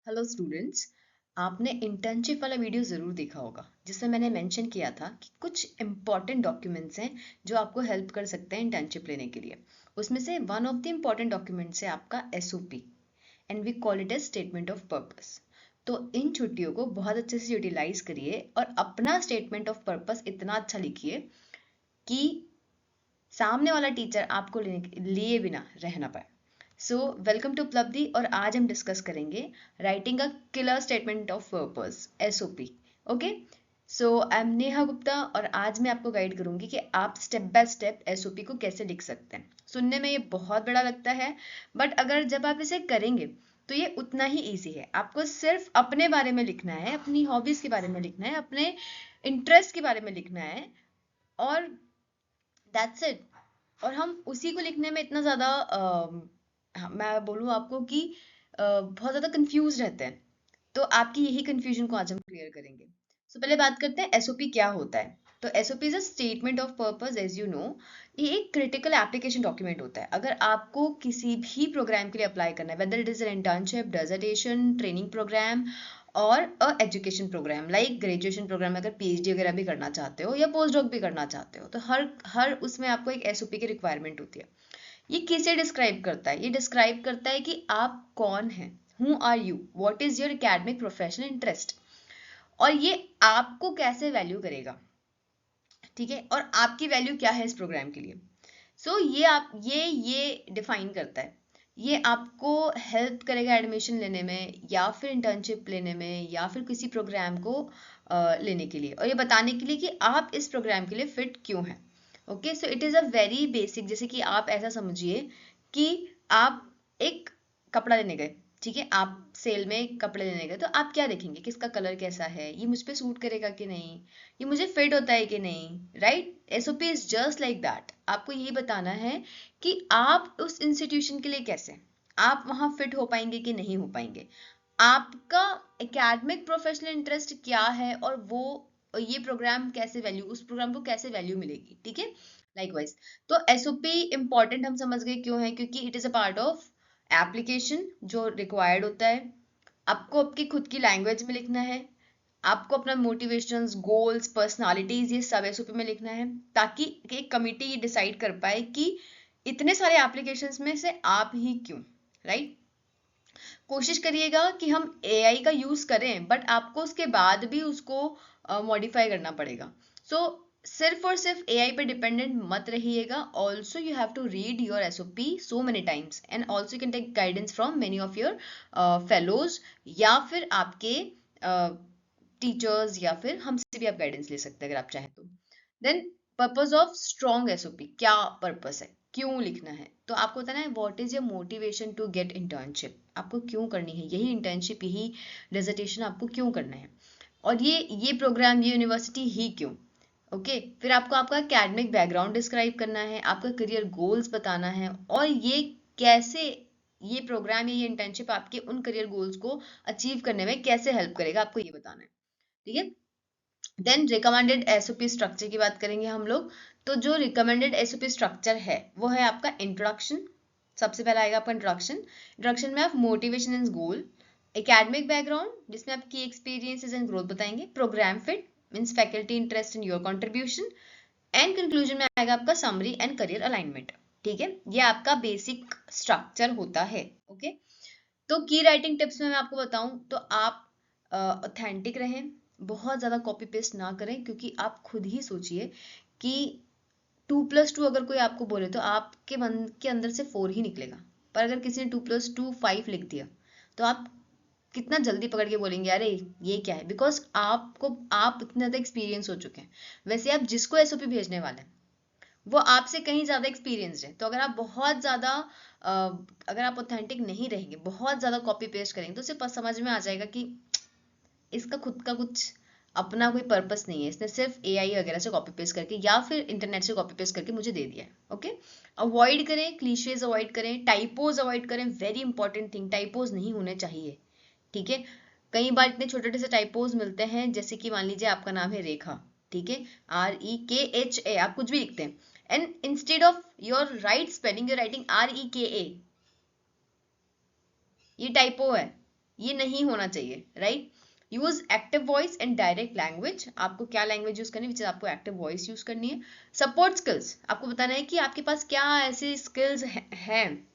Hello students. आपने internship वाला video ज़रूर देखा होगा जिसमें मैंने मेंशन किया था कि कुछ इम्पॉर्टेंट डॉक्यूमेंट्स हैं जो आपको हेल्प कर सकते हैं इंटर्नशिप लेने के लिए। उसमें से one of the important documents है आपका SOP and we call it as statement of purpose. तो इन छुट्टियों को बहुत अच्छे से यूटिलाइज करिए और अपना स्टेटमेंट ऑफ पर्पस इतना अच्छा लिखिए कि सामने वाला टीचर आपको लिए बिना रह ना पाए। सो वेलकम टू उपलब्धि और आज हम डिस्कस करेंगे writing a killer statement of purpose SOP. Okay, so I am Neha Gupta और आज मैं आपको गाइड करूंगी कि आप स्टेप बाय स्टेप एसओपी को कैसे लिख सकते हैं। सुनने में ये बहुत बड़ा लगता है, बट अगर जब आप इसे करेंगे तो ये उतना ही ईजी है। आपको सिर्फ अपने बारे में लिखना है, अपनी हॉबीज के बारे में लिखना है, अपने इंटरेस्ट के बारे में लिखना है और दैट्स इट। और हम उसी को लिखने में इतना ज़्यादा मैं बोलूँ आपको कि बहुत ज़्यादा कंफ्यूज रहते हैं। तो आपकी यही कंफ्यूजन को आज हम क्लियर करेंगे। सो पहले बात करते हैं एसओपी क्या होता है। तो SOP is a statement of purpose, as you know. ये एक क्रिटिकल एप्लीकेशन डॉक्यूमेंट होता है। अगर आपको किसी भी प्रोग्राम के लिए अप्लाई करना है, whether it is an internship, dissertation, training program और education program like graduation program, अगर पीएचडी वगैरह भी करना चाहते हो या पोस्ट डॉक भी करना चाहते हो, तो हर हर उसमें आपको एक एसओपी की रिक्वायरमेंट होती है। ये किसे डिस्क्राइब करता है? ये डिस्क्राइब करता है कि आप कौन हैं, who are you, what is your academic professional interest, और ये आपको कैसे वैल्यू करेगा। ठीक है, और आपकी वैल्यू क्या है इस प्रोग्राम के लिए। सो ये आप ये डिफाइन करता है। ये आपको हेल्प करेगा एडमिशन लेने में या फिर इंटर्नशिप लेने में या फिर किसी प्रोग्राम को लेने के लिए, और ये बताने के लिए कि आप इस प्रोग्राम के लिए फिट क्यों हैं। Okay, so it is a very basic. जैसे कि आप ऐसा समझिए कि आप एक कपड़ा लेने गए, ठीक है, आप सेल में कपड़े लेने गए, तो आप क्या देखेंगे, किसका कलर कैसा है, ये मुझ पे सूट करेगा कि नहीं, ये मुझे फिट होता है कि नहीं, right. SOP is just like that. आपको यही बताना है कि आप उस इंस्टीट्यूशन के लिए कैसे, आप वहां फिट हो पाएंगे कि नहीं हो पाएंगे, आपका एकेडमिक प्रोफेशनल इंटरेस्ट क्या है, और वो ये प्रोग्राम कैसे वैल्यू, उस प्रोग्राम को कैसे वैल्यू मिलेगी। ठीक है, लाइकवाइज। तो एसओपी इंपॉर्टेंट हम समझ गए क्यों है, क्योंकि it is a part of application जो रिक्वायर्ड होता है। आपको आपकी खुद की लैंग्वेज में लिखना है, आपको अपना मोटिवेशंस, गोल्स, पर्सनालिटीज ये सब एसओपी में लिखना है, ताकि एक कमिटी ये डिसाइड कर पाए कि इतने सारे एप्लीकेशंस में से आप ही क्यों, राइट। कोशिश करिएगा कि हम एआई का यूज करें, बट आपको उसके बाद भी उसको मॉडिफाई करना पड़ेगा। सो सिर्फ और सिर्फ एआई पे डिपेंडेंट मत रहिएगा। Also you have to read your SOP so many times and also you can take guidance from many of your fellows या फिर आपके टीचर्स, या फिर हमसे भी आप गाइडेंस ले सकते हैं अगर आप चाहें तो। Then purpose of strong SOP, क्या पर्पस है, क्यों लिखना है। तो आपको बताना है what is your motivation to get internship, आपको क्यों करनी है यही इंटर्नशिप, यही डिसर्टेशन आपको क्यों करना है, और ये प्रोग्राम, ये यूनिवर्सिटी ही क्यों। ओके, फिर आपको आपका एकेडमिक बैकग्राउंड डिस्क्राइब करना है, आपका करियर गोल्स बताना है, और ये कैसे, ये प्रोग्राम या ये इंटर्नशिप आपके उन करियर गोल्स को अचीव करने में कैसे हेल्प करेगा, आपको ये बताना है। ठीक है, देन रिकमेंडेड एसओपी स्ट्रक्चर की बात करेंगे हम लोग। तो जो रिकमेंडेड एसओपी स्ट्रक्चर है वो है आपका इंट्रोडक्शन। सबसे पहला आएगा आपका इंट्रोडक्शन। इंट्रोडक्शन में आप motivation and goal, academic background जिसमें आप की एक्सपीरियंसेस एंड ग्रोथ बताएंगे, programme fit means faculty interest in your contribution, and conclusion में आएगा आपका समरी एंड करियर अलाइनमेंट। ठीक है, ये आपका बेसिक स्ट्रक्चर होता है। ओके, तो की राइटिंग टिप्स में मैं आपको बताऊं तो आप ऑथेंटिक रहें, बहुत ज़्यादा कॉपी पेस्ट ना करें, क्योंकि आप खुद ही सोचिए कि 2+2 अगर कोई आपको बोले तो आपके मन के अंदर से 4 ही निकलेगा, पर अगर किसी ने 2+2 5 लिख दिया तो आप कितना जल्दी पकड़ के बोलेंगे अरे ये क्या है, बिकॉज आप इतने ज़्यादा एक्सपीरियंस हो चुके हैं। वैसे आप जिसको एसओपी भेजने वाले हैं वो आपसे कहीं ज्यादा एक्सपीरियंस्ड है, तो अगर आप बहुत ज्यादा अगर आप ऑथेंटिक नहीं रहेंगे, बहुत ज्यादा कॉपी पेस्ट करेंगे, तो उसे समझ में आ जाएगा कि इसका खुद का कुछ अपना कोई पर्पस नहीं है, इसने सिर्फ एआई वगैरह से कॉपी पेस्ट करके या फिर इंटरनेट से कॉपी पेस्ट करके मुझे दे दिया है। ओके, अवॉइड करें क्लीशेज, अवॉइड करें टाइपोज, अवॉइड करें, वेरी इंपॉर्टेंट थिंग, टाइपोज नहीं होने चाहिए। ठीक है, कई बार इतने छोटे छोटे से टाइपोज मिलते हैं, जैसे कि मान लीजिए आपका नाम है रेखा, ठीक है, REKHA, आप कुछ भी लिखते हैं and instead of your right spelling your writing REKA, ये टाइपो है। ये नहीं होना चाहिए, right. Use active voice and direct language. आपको क्या लैंग्वेज यूज करनी है, आपको एक्टिव वॉइस यूज करनी है। सपोर्ट स्किल्स, आपको बताना है कि आपके पास क्या ऐसे स्किल्स हैं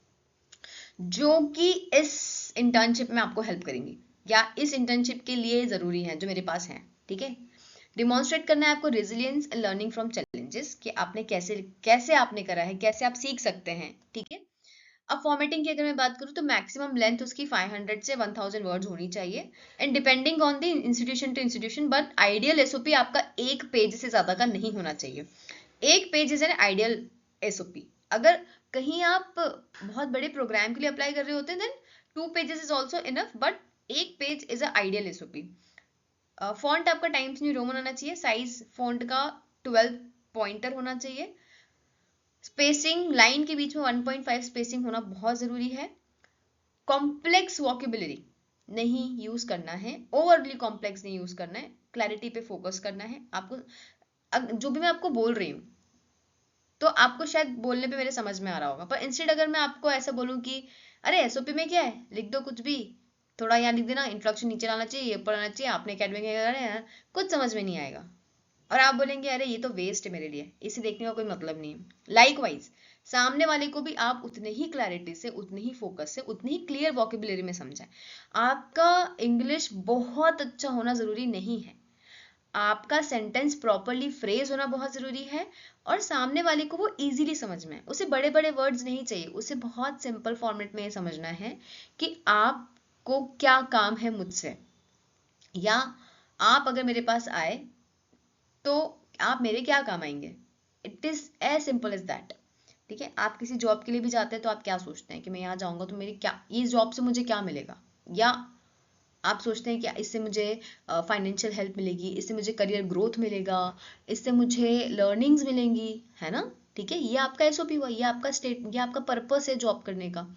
जो कि इस इंटर्नशिप में आपको हेल्प करेंगी या इस इंटर्नशिप के लिए जरूरी है, जो मेरे पास है, ठीक है। डिमॉन्स्ट्रेट करना है आपको resilience and learning from challenges, कि आपने कैसे कैसे आपने करा है, कैसे आप सीख सकते हैं, ठीक है। अब फॉर्मेटिंग की अगर मैं बात करूँ तो मैक्सिमम लेंथ उसकी 500 से 1000 वर्ड्स होनी चाहिए, and depending on the institution to institution, but ideal SOP आपका एक पेज से ज्यादा का नहीं होना चाहिए। एक page is an ideal SOP. अगर कहीं आप बहुत बड़े प्रोग्राम के लिए अप्लाई कर रहे होते हैं, then 2 pages is also enough, but एक page is a ideal SOP. Font आपका टाइम्स न्यू रोमन होना चाहिए, साइज फॉन्ट का 12 पॉइंटर होना चाहिए, स्पेसिंग लाइन के बीच में 1.5 स्पेसिंग होना बहुत जरूरी है। कॉम्प्लेक्स वोकेबुलरी नहीं यूज करना है, ओवरली कॉम्प्लेक्स नहीं यूज करना है, क्लैरिटी पे फोकस करना है आपको। जो भी मैं आपको बोल रही हूँ तो आपको शायद बोलने पे मेरे समझ में आ रहा होगा, पर इंस्टेड अगर मैं आपको ऐसा बोलूँ कि अरे एसओपी में क्या है, लिख दो कुछ भी, थोड़ा यहाँ लिख देना, इंट्रोडक्शन नीचे लाना चाहिए, ऊपर आना चाहिए, आपने अकेडमिक है, कुछ समझ में नहीं आएगा और आप बोलेंगे अरे ये तो वेस्ट है मेरे लिए, इसे देखने का कोई मतलब नहीं है। लाइकवाइज सामने वाले को भी आप उतने ही क्लैरिटी से, उतने ही फोकस से, उतनी ही क्लियर वोकेबुलरी में समझाएं। आपका इंग्लिश बहुत अच्छा होना जरूरी नहीं है, आपका सेंटेंस प्रॉपरली फ्रेज होना बहुत जरूरी है, और सामने वाले को वो इजीली समझ में, उसे बड़े बड़े वर्ड्स नहीं चाहिए, उसे बहुत सिंपल फॉर्मेट में ये समझना है कि आपको क्या काम है मुझसे, या आप अगर मेरे पास आए तो आप मेरे क्या काम आएंगे। It is as simple as that, ठीक है। आप किसी जॉब के लिए भी जाते हैं तो आप क्या सोचते हैं कि मैं यहाँ जाऊंगा तो मेरी क्या, इस जॉब से मुझे क्या मिलेगा, या आप सोचते हैं कि इससे मुझे फाइनेंशियल हेल्प मिलेगी, इससे मुझे करियर ग्रोथ मिलेगा, इससे मुझे लर्निंग्स मिलेंगी, है ना, ठीक है। ये आपका एसओपी हुआ, ये आपका स्टेट, ये आपका पर्पस है जॉब करने का।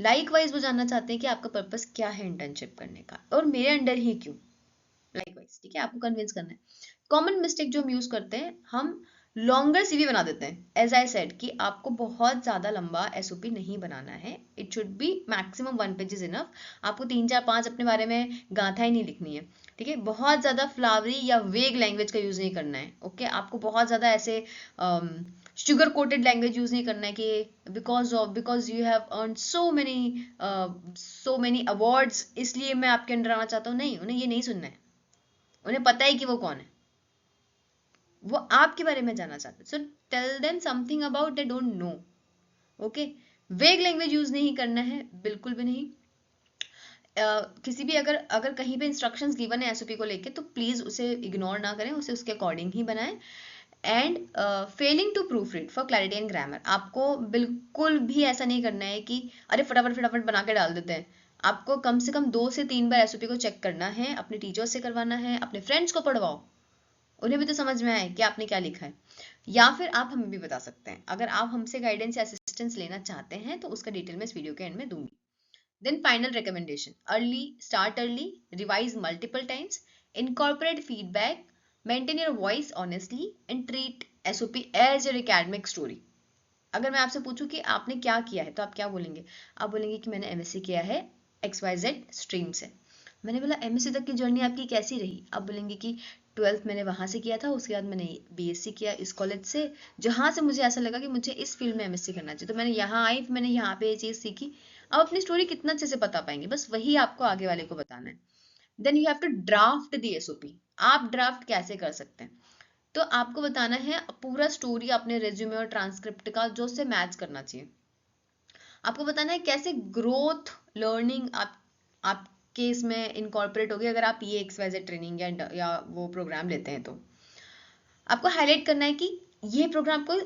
लाइकवाइज वो जानना चाहते हैं कि आपका पर्पस क्या है इंटर्नशिप करने का, और मेरे अंडर ही क्यों, लाइकवाइज, ठीक है, आपको कन्विंस करना है। कॉमन मिस्टेक जो हम यूज करते हैं, हम लॉन्गर सीवी बना देते हैं। एज आई सेड कि आपको बहुत ज्यादा लंबा एसओपी नहीं बनाना है, it should be maximum 1 page is enough. आपको 3 4 5 अपने बारे में गाथाएं नहीं लिखनी है, ठीक है। बहुत ज्यादा फ्लावरी या वेग लैंग्वेज का यूज नहीं करना है, ओके। आपको बहुत ज्यादा ऐसे शुगर कोटेड लैंग्वेज यूज नहीं करना है कि because you have earn so many awards, इसलिए मैं आपके अंडर आना चाहता हूँ। नहीं, उन्हें ये नहीं सुनना है, उन्हें पता है कि वो कौन है, वो आपके बारे में जानना चाहते हैं। So tell them something about they don't know, okay. Vague language use नहीं करना है, बिल्कुल भी नहीं। किसी भी अगर अगर कहीं पे इंस्ट्रक्शंस गिवन है एसओपी को लेके, तो प्लीज उसे इग्नोर ना करें, उसे उसके अकॉर्डिंग ही बनाएं। And failing to proofread for clarity and grammar, आपको बिल्कुल भी ऐसा नहीं करना है कि अरे फटाफट फटाफट बना के डाल देते हैं। आपको कम से कम 2 से 3 बार एसओपी को चेक करना है, अपने टीचर्स से करवाना है, अपने फ्रेंड्स को पढ़वाओ, उन्हें भी तो समझ में आए कि आपने क्या लिखा है। या फिर आप हमें भी बता सकते हैं, अगर आप हमसे गाइडेंस या असिस्टेंस लेना चाहते हैं तो उसका डिटेल मैं इस वीडियो के एंड में दूंगी। Then final recommendation, early revise multiple times, incorporate feedback, maintain your voice honestly and treat SOP as your academic story. अगर मैं आपसे पूछूं कि आपने क्या किया है तो आप क्या बोलेंगे, आप बोलेंगे कि मैंने एमएससी किया है XYZ स्ट्रीम से। मैंने बोला एमएससी तक की जर्नी आपकी कैसी रही, आप बोलेंगे कि 12th मैंने वहां से किया था, उसके बाद मैंने बीएससी किया इस कॉलेज से, जहां से मुझे ऐसा लगा कि मुझे इस फील्ड में एमएससी करना चाहिए, तो मैंने यहाँ आई, फिर मैंने यहाँ पे ये चीज सीखी। आप अपनी स्टोरी कितना अच्छे से बता पाएंगे, बस वही आपको आगे वाले को बताना है। Then you have to draft the SOP. आप ड्राफ्ट कैसे कर सकते हैं, तो आपको बताना है पूरा स्टोरी अपने रेज्यूमे और ट्रांसक्रिप्ट का जो उससे मैच करना चाहिए। आपको बताना है कैसे ग्रोथ लर्निंग आपके इसमें इनकॉर्पोरेट होगी, अगर आप ये XYZ ट्रेनिंग या वो प्रोग्राम लेते हैं तो आपको हाईलाइट करना है कि ये प्रोग्राम को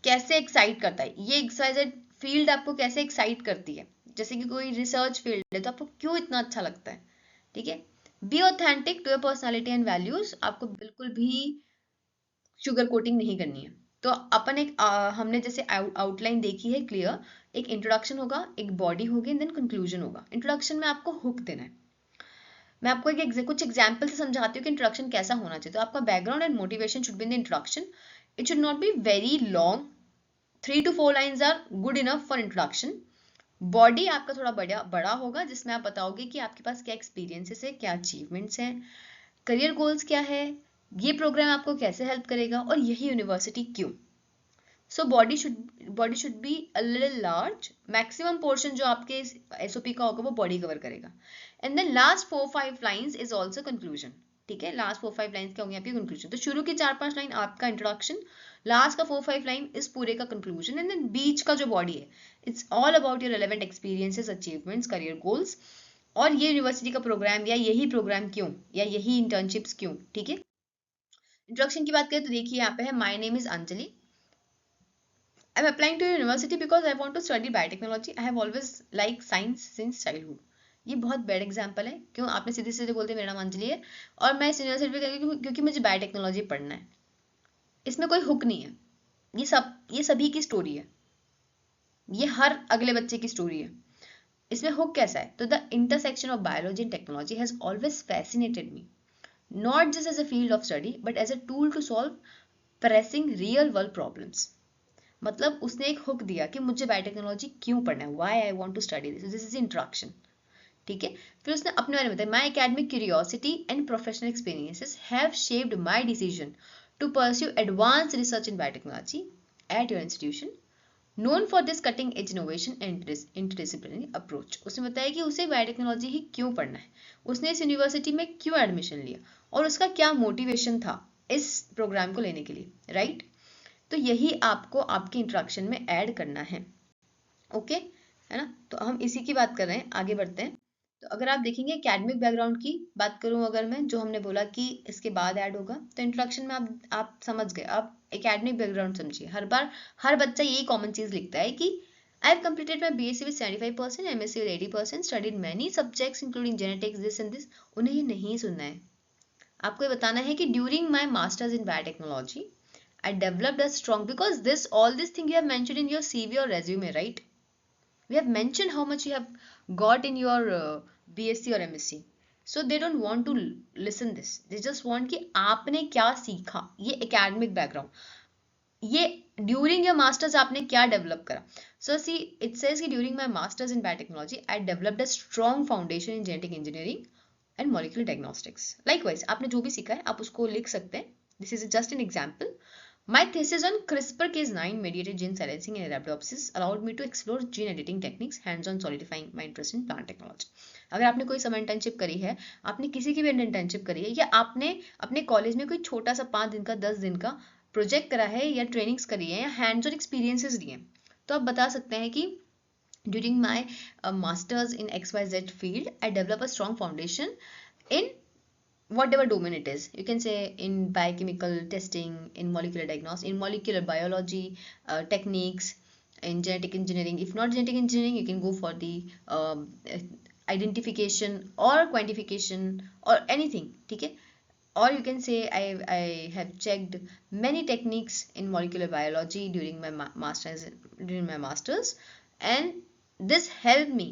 कैसे एक्साइट करता है, ये XYZ फील्ड आपको कैसे एक्साइट करती है। जैसे कि कोई रिसर्च फील्ड है तो आपको क्यों इतना अच्छा लगता है, ठीक है। Be authentic to your personality and values, आपको बिल्कुल भी शुगर कोटिंग नहीं करनी है। तो अपन एक हमने जैसे आउटलाइन देखी है क्लियर, एक इंट्रोडक्शन होगा, एक बॉडी होगी, देन कंक्लूजन होगा। इंट्रोडक्शन में आपको हुक देना है। मैं आपको कुछ एग्जांपल से समझाती हूँ कि इंट्रोडक्शन कैसा होना चाहिए। तो आपका background and motivation should be in the introduction. It should not be very long, 3 to 4 lines are good enough for introduction. Body आपका थोड़ा बड़ा होगा, जिसमें आप बताओगे कि आपके पास क्या एक्सपीरियंसेस है, क्या अचीवमेंट्स हैं, करियर गोल्स क्या है, ये प्रोग्राम आपको कैसे हेल्प करेगा, और यही यूनिवर्सिटी क्यों। So body should be a little large, maximum portion जो आपके एसओपी का होगा वो बॉडी कवर करेगा। And then last 4-5 lines is also conclusion. ठीक है, लास्ट 4-5 लाइंस क्या होंगे आपकी कंक्लूजन। तो शुरू की 4-5 लाइन आपका इंट्रोडक्शन, लास्ट का 4-5 लाइन इस पूरे का कंक्लूजन, एंड देन बीच का जो बॉडी है it's all about your relevant experiences, achievements, career goals, और ये यूनिवर्सिटी का प्रोग्राम या यही प्रोग्राम क्यों, या यही इंटर्नशिप्स क्यों। ठीक है, इंट्रोडक्शन की बात करें तो देखिए यहाँ पे है, my name is Anjali, I'm applying to university because I want to study biotechnology. I have always liked science since childhood. ये बहुत बैड एग्जाम्पल है। क्यों? आपने सीधे सीधे बोलते मेरा नाम अंजलि है और मैं इस यूनिवर्सिटी पे गई क्योंकि मुझे बायोटेक्नोलॉजी पढ़ना है। इसमें कोई हुक नहीं है। ये सभी की स्टोरी है। ये हर अगले बच्चे की स्टोरी है। इसमें हुक कैसा है? तो the intersection of biology and technology has always fascinated me, not just as a field of study but as a tool to solve pressing real world problems. मतलब उसने एक हुक दिया कि मुझे बायोटेक्नोलॉजी क्यों पढ़ना है, why I want to study this is introduction. ठीक है, फिर उसने अपने बारे में बताया, my academic curiosity and professional experiences have shaped my decision to pursue advanced research in biotechnology at your institution known for this cutting edge innovation and interdisciplinary approach. उसने बताया कि उसे बायोटेक्नोलॉजी ही क्यों पढ़ना है, उसने इस यूनिवर्सिटी में क्यों एडमिशन लिया और उसका क्या मोटिवेशन था इस प्रोग्राम को लेने के लिए, राइट? तो यही आपको आपके इंट्रोडक्शन में ऐड करना है। ओके, है ना? तो हम इसी की बात कर रहे हैं, आगे बढ़ते हैं। तो अगर आप देखेंगे एकेडमिक बैकग्राउंड की बात करूं अगर मैं, जो हमने बोला कि इसके बाद ऐड होगा, तो इंट्रोडक्शन में आप समझ गए। आप एकेडमिक बैकग्राउंड समझिए। हर बार हर बच्चा यही कॉमन चीज लिखता है कि I have completed my BSc with 75%, MSc with 80%, studied many subjects including genetics, this and this. उन्हें ये नहीं सुनना है। आपको ये बताना है कि during my masters in biotechnology I developed a strong, because all this thing you have mentioned in your CV or resume, right? We have mentioned how much you have got in your BSc or MSc. So they don't want to listen this. They just want कि आपने क्या सीखा, ये academic background, ये during your masters आपने क्या develop करा। सो see it says कि during my masters in biotechnology I developed a strong foundation in genetic engineering and molecular diagnostics. Likewise आपने जो भी सीखा है आप उसको लिख सकते हैं। This is just an example. My thesis on CRISPR-Cas9 mediated gene silencing in Arabidopsis allowed me to explore gene editing techniques, hands-on solidifying my interest in plant technology. अगर आपने कोई समर इंटर्नशिप करी है, आपने किसी की भी इंटर्नशिप करी है, या आपने अपने कॉलेज में कोई छोटा सा 5 दिन का 10 दिन का प्रोजेक्ट करा है या ट्रेनिंग्स करी है या हैंड्स ऑन एक्सपीरियंसेस लिए हैं, तो आप बता सकते हैं कि during my masters in XYZ field, I develop a strong foundation in whatever domain it is. You can say in biochemical testing, in molecular diagnosis, in molecular biology techniques, in genetic engineering. If not genetic engineering, you can go for the identification or quantification or anything. ठीक है, or you can say I have checked many techniques in molecular biology during my masters, and this helped me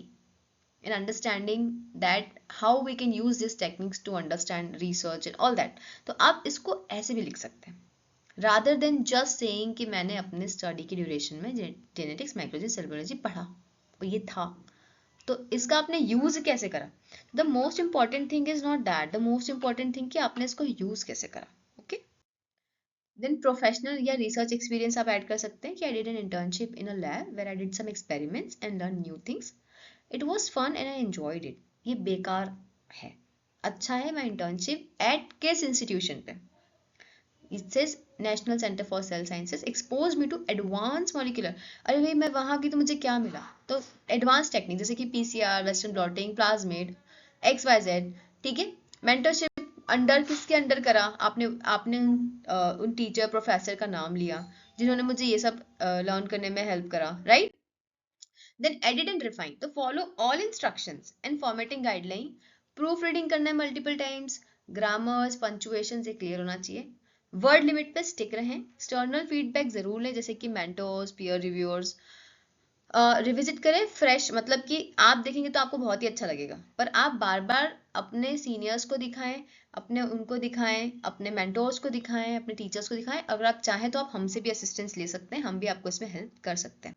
in understanding that how we can use these techniques to understand research and all that. तो आप इसको ऐसे भी लिख सकते हैं rather than just saying कि मैंने अपने स्टडी की ड्यूरेशन में जेनेटिक्स, माइक्रोलॉजी, सेल बायोलॉजी पढ़ा और ये था। तो इसका आपने यूज कैसे करा? The most important thing is not that, the most important thing कि आपने इसको यूज कैसे करा। ओके, देन प्रोफेशनल या रिसर्च एक्सपीरियंस आप ऐड कर सकते हैं कि I did an internship in a lab where I did some experiments and learn new things. It was fun and I enjoyed it. ये बेकार है, अच्छा है। मैं इंटर्नशिप एट किस इंस्टीट्यूशन पे, it says national centre for cell sciences expose me to advance molecular. अरे भाई मैं वहां की, तो मुझे क्या मिला? तो एडवांस टेक्निक जैसे कि PCR, western blotting, plasmid, XYZ। ठीक है, मेंटरशिप अंडर किसके अंडर करा? आपने उन टीचर प्रोफेसर का नाम लिया जिन्होंने मुझे ये सब लर्न करने में हेल्प करा, right? Then edit and refine. तो follow all instructions and formatting guideline. Proof reading करना है मल्टीपल टाइम्स। ग्रामर्स, पंचुएशन से क्लियर होना चाहिए। वर्ड लिमिट पे स्टिक रहें। एक्सटर्नल फीडबैक जरूर लें, जैसे कि मेंटोर्स, पीयर रिव्यूअर्स। रिविजिट करें फ्रेश, मतलब कि आप देखेंगे तो आपको बहुत ही अच्छा लगेगा, पर आप बार बार अपने सीनियर्स को दिखाएं, उनको दिखाएं, अपने मेंटोर्स को दिखाएं, अपने टीचर्स को दिखाएं। अगर आप चाहें तो आप हमसे भी असिस्टेंस ले सकते हैं, हम भी आपको इसमें हेल्प कर सकते हैं।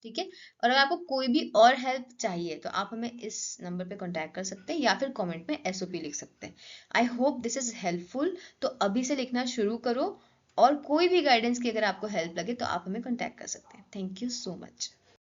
ठीक है। और अगर आपको कोई भी और हेल्प चाहिए तो आप हमें इस नंबर पे कांटेक्ट कर सकते हैं या फिर कमेंट में एसओपी लिख सकते हैं। I hope this is helpful. तो अभी से लिखना शुरू करो, और कोई भी गाइडेंस की अगर आपको हेल्प लगे तो आप हमें कांटेक्ट कर सकते हैं। Thank you so much.